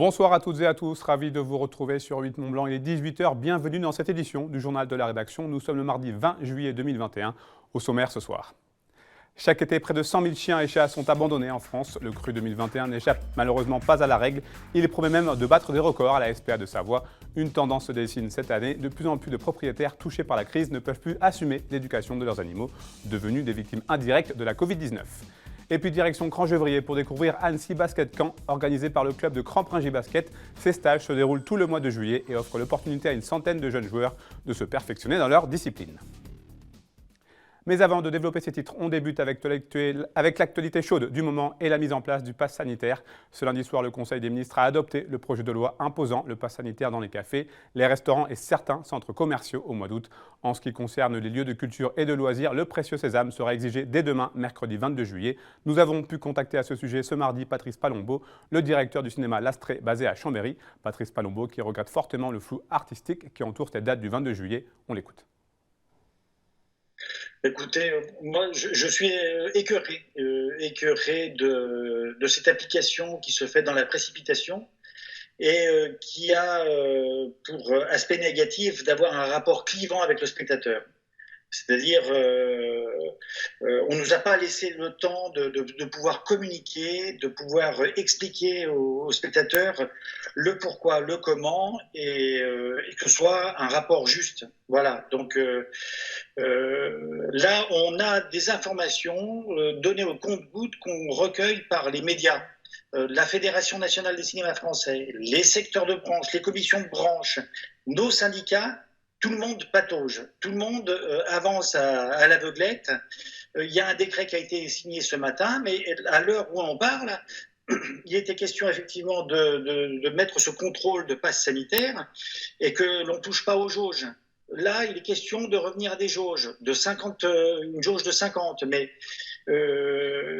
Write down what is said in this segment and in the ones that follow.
Bonsoir à toutes et à tous, ravi de vous retrouver sur 8 Mont-Blanc. Il est 18 h, bienvenue dans cette édition du Journal de la Rédaction. Nous sommes le mardi 20 juillet 2021, au sommaire ce soir. Chaque été, près de 100 000 chiens et chats sont abandonnés en France. Le cru 2021 n'échappe malheureusement pas à la règle. Il promet même de battre des records à la SPA de Savoie. Une tendance se dessine cette année. De plus en plus de propriétaires touchés par la crise ne peuvent plus assumer l'éducation de leurs animaux, devenus des victimes indirectes de la Covid-19. Et puis direction Crangevrier pour découvrir Annecy Basket Camp, organisé par le club de Crampringy Basket. Ces stages se déroulent tout le mois de juillet et offrent l'opportunité à une centaine de jeunes joueurs de se perfectionner dans leur discipline. Mais avant de développer ces titres, on débute avec l'actualité chaude du moment et la mise en place du pass sanitaire. Ce lundi soir, le Conseil des ministres a adopté le projet de loi imposant le pass sanitaire dans les cafés, les restaurants et certains centres commerciaux au mois d'août. En ce qui concerne les lieux de culture et de loisirs, le précieux sésame sera exigé dès demain, mercredi 22 juillet. Nous avons pu contacter à ce sujet ce mardi Patrice Palombo, le directeur du cinéma L'Astrée basé à Chambéry. Patrice Palombo qui regrette fortement le flou artistique qui entoure cette date du 22 juillet. On l'écoute. Écoutez, moi je suis écœuré de cette application qui se fait dans la précipitation et qui a pour aspect négatif d'avoir un rapport clivant avec le spectateur. C'est-à-dire, on nous a pas laissé le temps de pouvoir communiquer, de pouvoir expliquer aux spectateurs le pourquoi, le comment, et que ce soit un rapport juste. Voilà. Donc là, on a des informations données au compte-gouttes qu'on recueille par les médias. La Fédération nationale des cinémas français, les secteurs de branche, les commissions de branche, nos syndicats. Tout le monde patauge, tout le monde avance à l'aveuglette. Il y a un décret qui a été signé ce matin, mais à l'heure où on parle, il était question effectivement de mettre ce contrôle de passe sanitaire et que l'on ne touche pas aux jauges. Là, il est question de revenir à des jauges, une jauge de 50, mais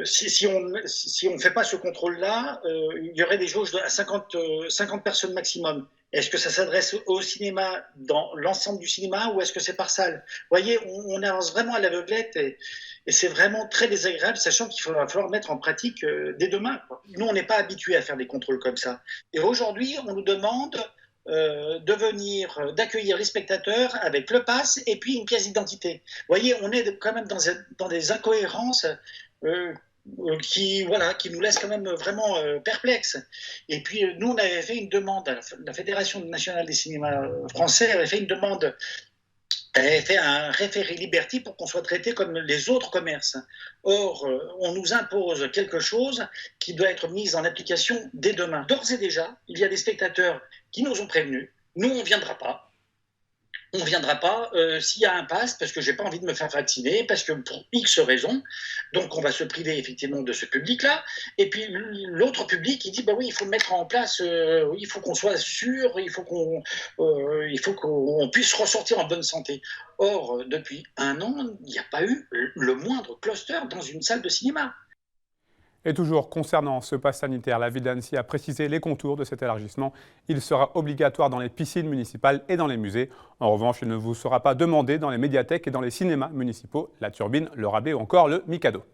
si on ne fait pas ce contrôle-là, il y aurait des jauges à 50 personnes maximum. Est-ce que ça s'adresse au cinéma, dans l'ensemble du cinéma, ou est-ce que c'est par salle? Vous voyez, on avance vraiment à l'aveuglette et c'est vraiment très désagréable, sachant qu'il va falloir mettre en pratique dès demain, quoi. Nous, on n'est pas habitués à faire des contrôles comme ça. Et aujourd'hui, on nous demande d'accueillir les spectateurs avec le pass et puis une pièce d'identité. Vous voyez, on est quand même dans des incohérences qui nous laissent quand même vraiment perplexes. Et puis nous, on avait fait une demande, la Fédération nationale des cinémas français avait fait une demande, elle avait fait un référé Liberty pour qu'on soit traité comme les autres commerces. Or, on nous impose quelque chose qui doit être mis en application dès demain. D'ores et déjà, il y a des spectateurs qui nous ont prévenus. Nous, on ne viendra pas. On ne viendra pas s'il y a un pass, parce que je n'ai pas envie de me faire vacciner, parce que pour X raisons. Donc, on va se priver effectivement de ce public-là. Et puis, l'autre public, il dit, bah oui, il faut mettre en place, il faut qu'on soit sûr, il faut qu'on puisse ressortir en bonne santé. Or, depuis un an, il n'y a pas eu le moindre cluster dans une salle de cinéma. Et toujours concernant ce pass sanitaire, la ville d'Annecy a précisé les contours de cet élargissement. Il sera obligatoire dans les piscines municipales et dans les musées. En revanche, il ne vous sera pas demandé dans les médiathèques et dans les cinémas municipaux, la Turbine, le Rabelais ou encore le Mikado.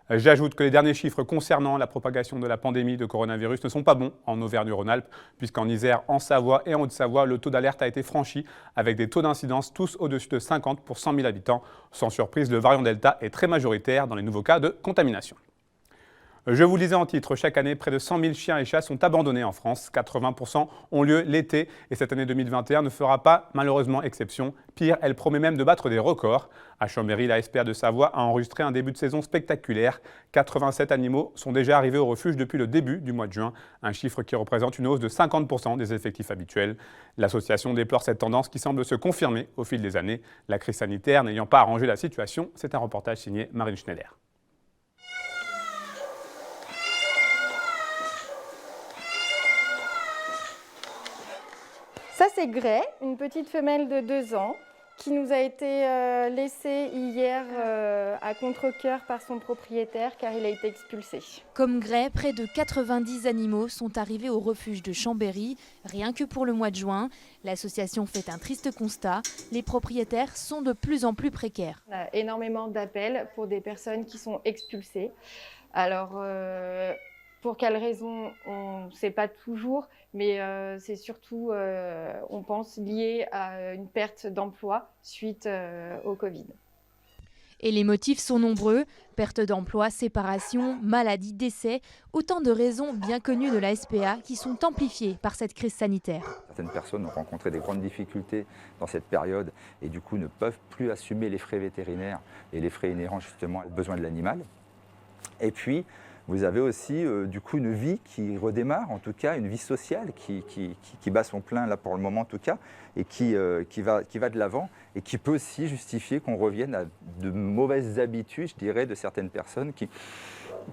J'ajoute que les derniers chiffres concernant la propagation de la pandémie de coronavirus ne sont pas bons en Auvergne-Rhône-Alpes, puisqu'en Isère, en Savoie et en Haute-Savoie, le taux d'alerte a été franchi avec des taux d'incidence tous au-dessus de 50 pour 100 000 habitants. Sans surprise, le variant Delta est très majoritaire dans les nouveaux cas de contamination. Je vous le disais en titre, chaque année, près de 100 000 chiens et chats sont abandonnés en France. 80% ont lieu l'été et cette année 2021 ne fera pas malheureusement exception. Pire, elle promet même de battre des records. À Chambéry, la SPA de Savoie a enregistré un début de saison spectaculaire. 87 animaux sont déjà arrivés au refuge depuis le début du mois de juin, un chiffre qui représente une hausse de 50% des effectifs habituels. L'association déplore cette tendance qui semble se confirmer au fil des années. La crise sanitaire n'ayant pas arrangé la situation, c'est un reportage signé Marine Schneider. Ça, c'est Grey, une petite femelle de 2 ans qui nous a été laissée hier à contre-cœur par son propriétaire car il a été expulsé. Comme Grey, près de 90 animaux sont arrivés au refuge de Chambéry, rien que pour le mois de juin. L'association fait un triste constat, les propriétaires sont de plus en plus précaires. On a énormément d'appels pour des personnes qui sont expulsées. Alors, Pour quelles raisons, on ne sait pas toujours, mais c'est surtout, on pense, lié à une perte d'emploi suite au Covid. Et les motifs sont nombreux, perte d'emploi, séparation, maladie, décès, autant de raisons bien connues de la SPA qui sont amplifiées par cette crise sanitaire. Certaines personnes ont rencontré des grandes difficultés dans cette période et du coup ne peuvent plus assumer les frais vétérinaires et les frais inhérents justement aux besoins de l'animal. Et puis, vous avez aussi du coup une vie qui redémarre, en tout cas une vie sociale qui bat son plein là pour le moment en tout cas, et qui va de l'avant et qui peut aussi justifier qu'on revienne à de mauvaises habitudes, je dirais, de certaines personnes qui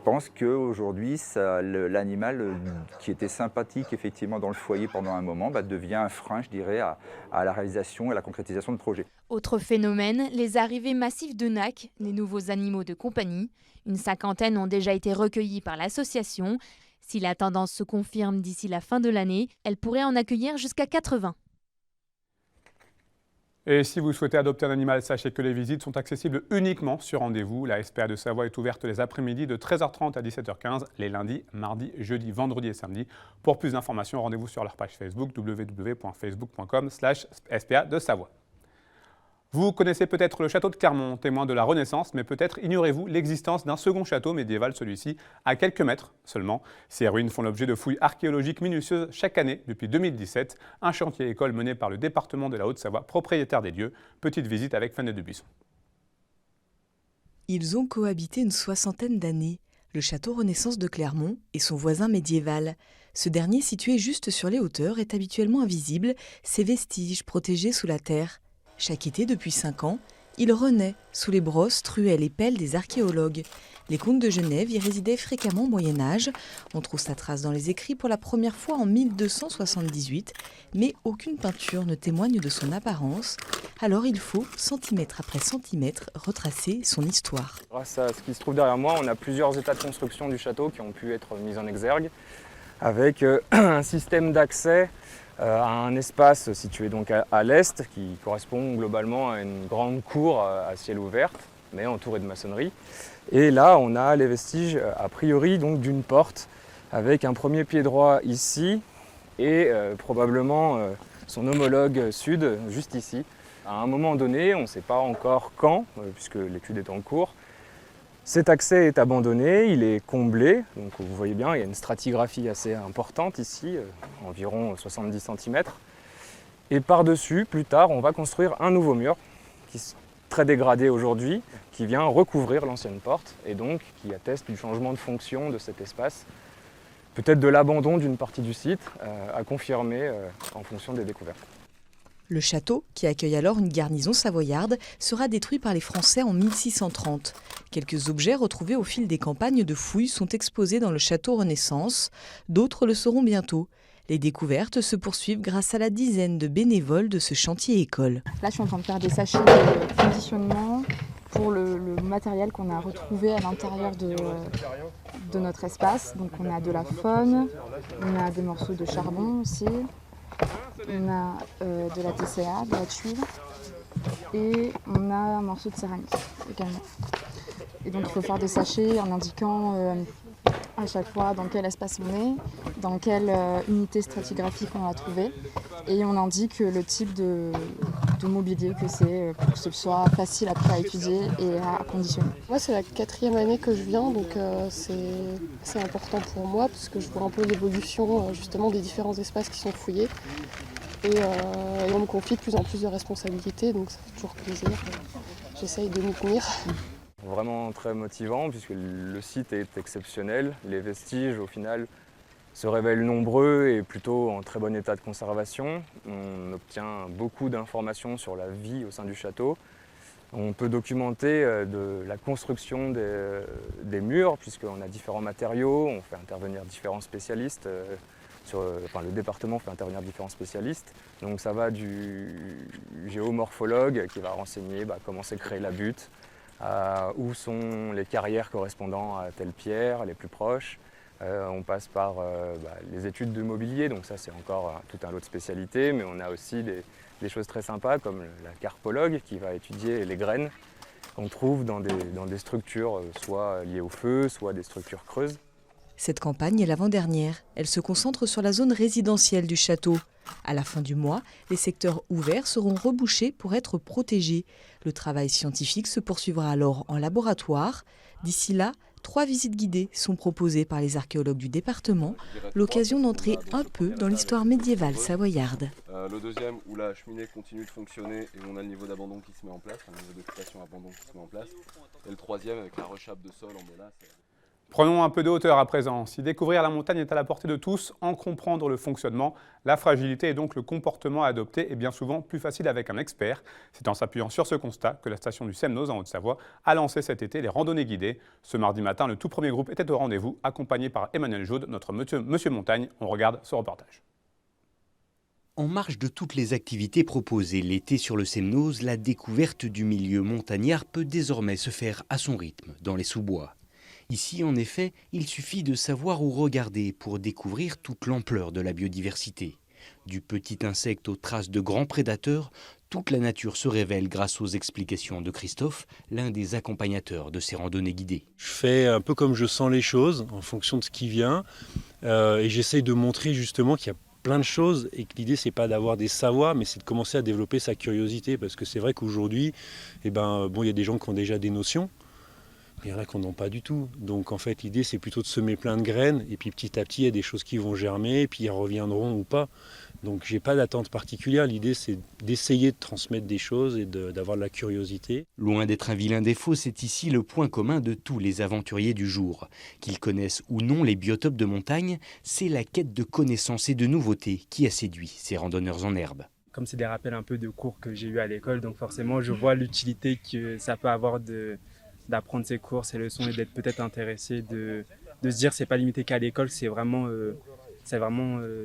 pensent qu'aujourd'hui l'animal qui était sympathique effectivement dans le foyer pendant un moment devient un frein, je dirais, à la réalisation et à la concrétisation de projets. Autre phénomène, les arrivées massives de NAC, les nouveaux animaux de compagnie. Une 50aine ont déjà été recueillis par l'association. Si la tendance se confirme d'ici la fin de l'année, elle pourrait en accueillir jusqu'à 80. Et si vous souhaitez adopter un animal, sachez que les visites sont accessibles uniquement sur rendez-vous. La SPA de Savoie est ouverte les après-midi de 13h30 à 17h15, les lundis, mardis, jeudis, vendredis et samedis. Pour plus d'informations, rendez-vous sur leur page Facebook www.facebook.com/SPA de Savoie. Vous connaissez peut-être le château de Clermont, témoin de la Renaissance, mais peut-être ignorez-vous l'existence d'un second château médiéval, celui-ci à quelques mètres seulement. Ces ruines font l'objet de fouilles archéologiques minutieuses chaque année depuis 2017. Un chantier école mené par le département de la Haute-Savoie, propriétaire des lieux. Petite visite avec Fanny de Buisson. Ils ont cohabité une 60aine d'années, le château Renaissance de Clermont et son voisin médiéval. Ce dernier, situé juste sur les hauteurs, est habituellement invisible, ses vestiges protégés sous la terre. Chaque été, depuis 5 ans, il renaît sous les brosses, truelles et pelles des archéologues. Les comtes de Genève y résidaient fréquemment au Moyen-Âge. On trouve sa trace dans les écrits pour la première fois en 1278, mais aucune peinture ne témoigne de son apparence. Alors il faut, centimètre après centimètre, retracer son histoire. Grâce à ce qui se trouve derrière moi, on a plusieurs états de construction du château qui ont pu être mis en exergue, avec un système d'accès à un espace situé donc à l'est qui correspond globalement à une grande cour à ciel ouvert, mais entourée de maçonnerie. Et là, on a les vestiges a priori donc d'une porte avec un premier pied droit ici et probablement son homologue sud juste ici. À un moment donné, on ne sait pas encore quand, puisque l'étude est en cours, cet accès est abandonné, il est comblé, donc vous voyez bien, il y a une stratigraphie assez importante ici, environ 70 cm. Et par-dessus, plus tard, on va construire un nouveau mur, qui est très dégradé aujourd'hui, qui vient recouvrir l'ancienne porte, et donc qui atteste du changement de fonction de cet espace, peut-être de l'abandon d'une partie du site, à confirmer en fonction des découvertes. Le château, qui accueille alors une garnison savoyarde, sera détruit par les Français en 1630. Quelques objets retrouvés au fil des campagnes de fouilles sont exposés dans le château Renaissance. D'autres le seront bientôt. Les découvertes se poursuivent grâce à la dizaine de bénévoles de ce chantier école. Là, je suis en train de faire des sachets de conditionnement pour le matériel qu'on a retrouvé à l'intérieur de notre espace. Donc on a de la faune, on a des morceaux de charbon aussi. On a de la TCA, de la tuile, et on a un morceau de céramique également. Et donc il faut faire des sachets en indiquant à chaque fois dans quel espace on est, dans quelle unité stratigraphique on a trouvé, et on indique le type de mobilier que c'est pour que ce soit facile après à étudier et à conditionner. Moi c'est la 4e année que je viens, donc c'est important pour moi parce que je vois un peu l'évolution justement des différents espaces qui sont fouillés. Et on me confie de plus en plus de responsabilités, donc ça fait toujours plaisir. J'essaye de m'y tenir. Vraiment très motivant puisque le site est exceptionnel. Les vestiges au final se révèlent nombreux et plutôt en très bon état de conservation. On obtient beaucoup d'informations sur la vie au sein du château. On peut documenter de la construction des murs puisqu'on a différents matériaux, on fait intervenir différents spécialistes. Le département fait intervenir différents spécialistes. Donc ça va du géomorphologue qui va renseigner comment s'est créée la butte, où sont les carrières correspondant à telle pierre, les plus proches. On passe par les études de mobilier, donc ça c'est encore tout un lot de spécialités, mais on a aussi des choses très sympas comme la carpologue qui va étudier les graines qu'on trouve dans des structures soit liées au feu, soit des structures creuses. Cette campagne est l'avant-dernière. Elle se concentre sur la zone résidentielle du château. À la fin du mois, les secteurs ouverts seront rebouchés pour être protégés. Le travail scientifique se poursuivra alors en laboratoire. D'ici là, 3 visites guidées sont proposées par les archéologues du département, l'occasion d'entrer un peu dans l'histoire médiévale savoyarde. Le deuxième, où la cheminée continue de fonctionner et où on a le niveau d'abandon qui se met en place, un niveau d'occupation abandon qui se met en place. Et le troisième, avec la rechape de sol en mélasse. Prenons un peu de hauteur à présent. Si découvrir la montagne est à la portée de tous, en comprendre le fonctionnement, la fragilité et donc le comportement à adopter est bien souvent plus facile avec un expert. C'est en s'appuyant sur ce constat que la station du Semnoz en Haute-Savoie a lancé cet été les randonnées guidées. Ce mardi matin, le tout premier groupe était au rendez-vous, accompagné par Emmanuel Jaude, notre monsieur Montagne. On regarde ce reportage. En marge de toutes les activités proposées l'été sur le Semnoz, la découverte du milieu montagnard peut désormais se faire à son rythme, dans les sous-bois. Ici, en effet, il suffit de savoir où regarder pour découvrir toute l'ampleur de la biodiversité. Du petit insecte aux traces de grands prédateurs, toute la nature se révèle grâce aux explications de Christophe, l'un des accompagnateurs de ces randonnées guidées. Je fais un peu comme je sens les choses, en fonction de ce qui vient, et j'essaye de montrer justement qu'il y a plein de choses et que l'idée c'est pas d'avoir des savoirs mais c'est de commencer à développer sa curiosité, parce que c'est vrai qu'aujourd'hui, il y a des gens qui ont déjà des notions. Il y en a qui n'en ont pas du tout. Donc en fait, l'idée, c'est plutôt de semer plein de graines. Et puis petit à petit, il y a des choses qui vont germer, et puis ils reviendront ou pas. Donc j'ai pas d'attente particulière. L'idée, c'est d'essayer de transmettre des choses et d'avoir de la curiosité. Loin d'être un vilain défaut, c'est ici le point commun de tous les aventuriers du jour. Qu'ils connaissent ou non les biotopes de montagne, c'est la quête de connaissances et de nouveautés qui a séduit ces randonneurs en herbe. Comme c'est des rappels un peu de cours que j'ai eu à l'école, donc forcément, je vois l'utilité que ça peut avoir d'apprendre ses cours, ses leçons et d'être peut-être intéressé, de se dire c'est pas limité qu'à l'école, c'est vraiment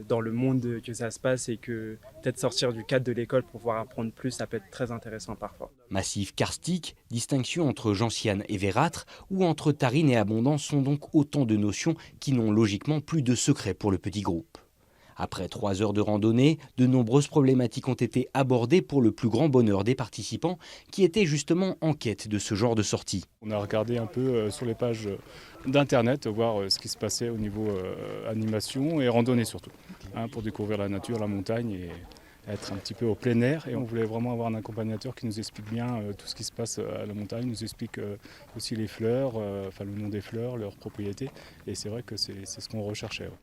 dans le monde que ça se passe, et que peut-être sortir du cadre de l'école pour pouvoir apprendre plus, ça peut être très intéressant parfois. Massif karstique, distinction entre gentiane et verdâtre ou entre tarine et abondance sont donc autant de notions qui n'ont logiquement plus de secret pour le petit groupe. Après 3 heures de randonnée, de nombreuses problématiques ont été abordées pour le plus grand bonheur des participants qui étaient justement en quête de ce genre de sortie. On a regardé un peu sur les pages d'internet, voir ce qui se passait au niveau animation et randonnée surtout, pour découvrir la nature, la montagne et être un petit peu au plein air. Et on voulait vraiment avoir un accompagnateur qui nous explique bien tout ce qui se passe à la montagne, nous explique aussi les fleurs, le nom des fleurs, leurs propriétés. Et c'est vrai que c'est ce qu'on recherchait. Ouais.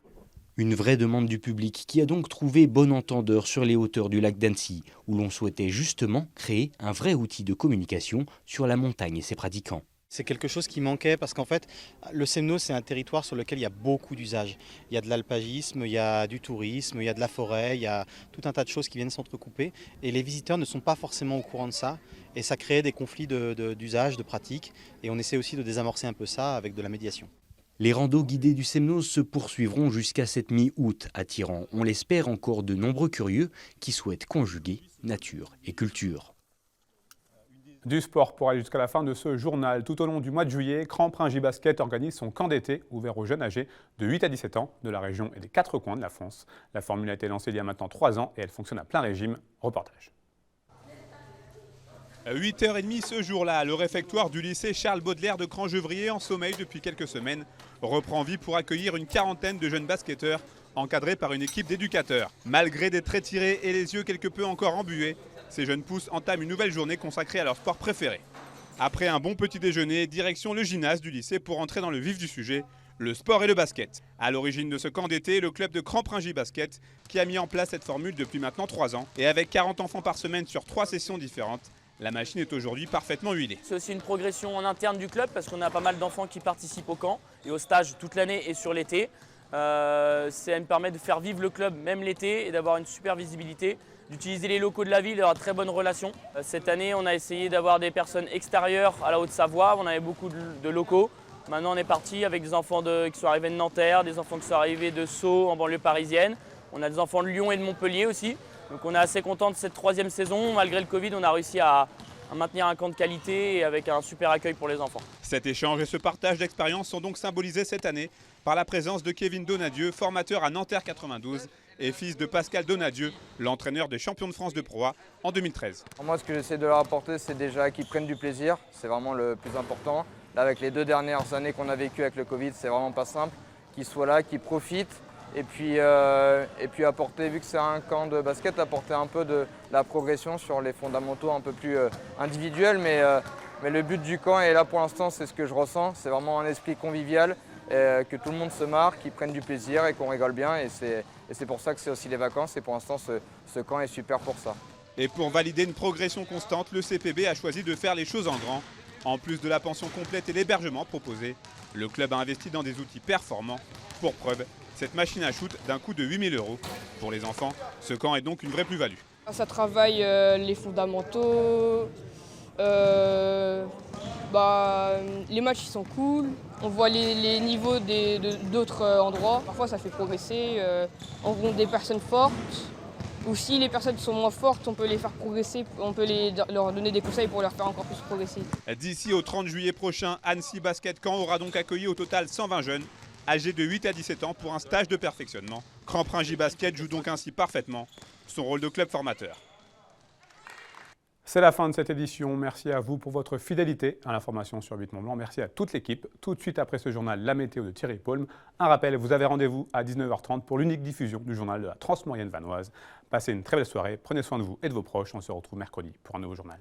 Une vraie demande du public qui a donc trouvé bon entendeur sur les hauteurs du lac d'Annecy, où l'on souhaitait justement créer un vrai outil de communication sur la montagne et ses pratiquants. C'est quelque chose qui manquait parce qu'en fait, le Semnoz, c'est un territoire sur lequel il y a beaucoup d'usages. Il y a de l'alpagisme, il y a du tourisme, il y a de la forêt, il y a tout un tas de choses qui viennent s'entrecouper. Et les visiteurs ne sont pas forcément au courant de ça. Et ça crée des conflits d'usage, de pratiques. Et on essaie aussi de désamorcer un peu ça avec de la médiation. Les randos guidés du Semnoz se poursuivront jusqu'à cette mi-août, attirant, on l'espère, encore de nombreux curieux qui souhaitent conjuguer nature et culture. Du sport pour aller jusqu'à la fin de ce journal. Tout au long du mois de juillet, Crampes-Ringis Basket organise son camp d'été ouvert aux jeunes âgés de 8 à 17 ans de la région et des 4 coins de la France. La formule a été lancée il y a maintenant 3 ans et elle fonctionne à plein régime. Reportage. 8h30 ce jour-là, le réfectoire du lycée Charles Baudelaire de Crangevrier, en sommeil depuis quelques semaines, reprend vie pour accueillir une quarantaine de jeunes basketteurs encadrés par une équipe d'éducateurs. Malgré des traits tirés et les yeux quelque peu encore embués, ces jeunes pousses entament une nouvelle journée consacrée à leur sport préféré. Après un bon petit déjeuner, direction le gymnase du lycée pour entrer dans le vif du sujet, le sport et le basket. À l'origine de ce camp d'été, le club de Crampes-Ringis Basket qui a mis en place cette formule depuis maintenant 3 ans. Et avec 40 enfants par semaine sur 3 sessions différentes, la machine est aujourd'hui parfaitement huilée. C'est aussi une progression en interne du club parce qu'on a pas mal d'enfants qui participent au camp et au stage toute l'année et sur l'été. Ça me permet de faire vivre le club même l'été et d'avoir une super visibilité, d'utiliser les locaux de la ville et d'avoir de très bonnes relations. Cette année, on a essayé d'avoir des personnes extérieures à la Haute-Savoie, on avait beaucoup de locaux. Maintenant, on est parti avec des enfants qui sont arrivés de Nanterre, des enfants qui sont arrivés de Sceaux en banlieue parisienne. On a des enfants de Lyon et de Montpellier aussi. Donc on est assez content de cette 3e saison. Malgré le Covid, on a réussi à maintenir un camp de qualité et avec un super accueil pour les enfants. Cet échange et ce partage d'expériences sont donc symbolisés cette année par la présence de Kevin Donadieu, formateur à Nanterre 92 et fils de Pascal Donadieu, l'entraîneur des champions de France de Pro A en 2013. Moi, ce que j'essaie de leur apporter, c'est déjà qu'ils prennent du plaisir. C'est vraiment le plus important. Là, avec les 2 dernières années qu'on a vécues avec le Covid, c'est vraiment pas simple. qu'ils soient là, qu'ils profitent. Et puis apporter, vu que c'est un camp de basket, apporter un peu de la progression sur les fondamentaux un peu plus individuels. Mais le but du camp, et là pour l'instant c'est ce que je ressens, c'est vraiment un esprit convivial, que tout le monde se marre, qu'ils prennent du plaisir et qu'on rigole bien. Et c'est pour ça que c'est aussi les vacances, et pour l'instant ce camp est super pour ça. Et pour valider une progression constante, le CPB a choisi de faire les choses en grand. En plus de la pension complète et l'hébergement proposé, le club a investi dans des outils performants. Pour preuve, cette machine à shoot d'un coût de 8 000 €. Pour les enfants, ce camp est donc une vraie plus-value. Ça travaille les fondamentaux, les matchs ils sont cool, on voit les niveaux d'autres endroits. Parfois ça fait progresser, on rencontre des personnes fortes. Ou si les personnes sont moins fortes, on peut les faire progresser, on peut leur donner des conseils pour leur faire encore plus progresser. D'ici au 30 juillet prochain, Annecy Basket Camp aura donc accueilli au total 120 jeunes, âgés de 8 à 17 ans pour un stage de perfectionnement. Cramprin J-Basket joue donc ainsi parfaitement son rôle de club formateur. C'est la fin de cette édition. Merci à vous pour votre fidélité à l'information sur 8 Mont-Blanc. Merci à toute l'équipe. Tout de suite après ce journal, la météo de Thierry Paulme. Un rappel, vous avez rendez-vous à 19h30 pour l'unique diffusion du journal de la Transmoyenne vanoise. Passez une très belle soirée, prenez soin de vous et de vos proches. On se retrouve mercredi pour un nouveau journal.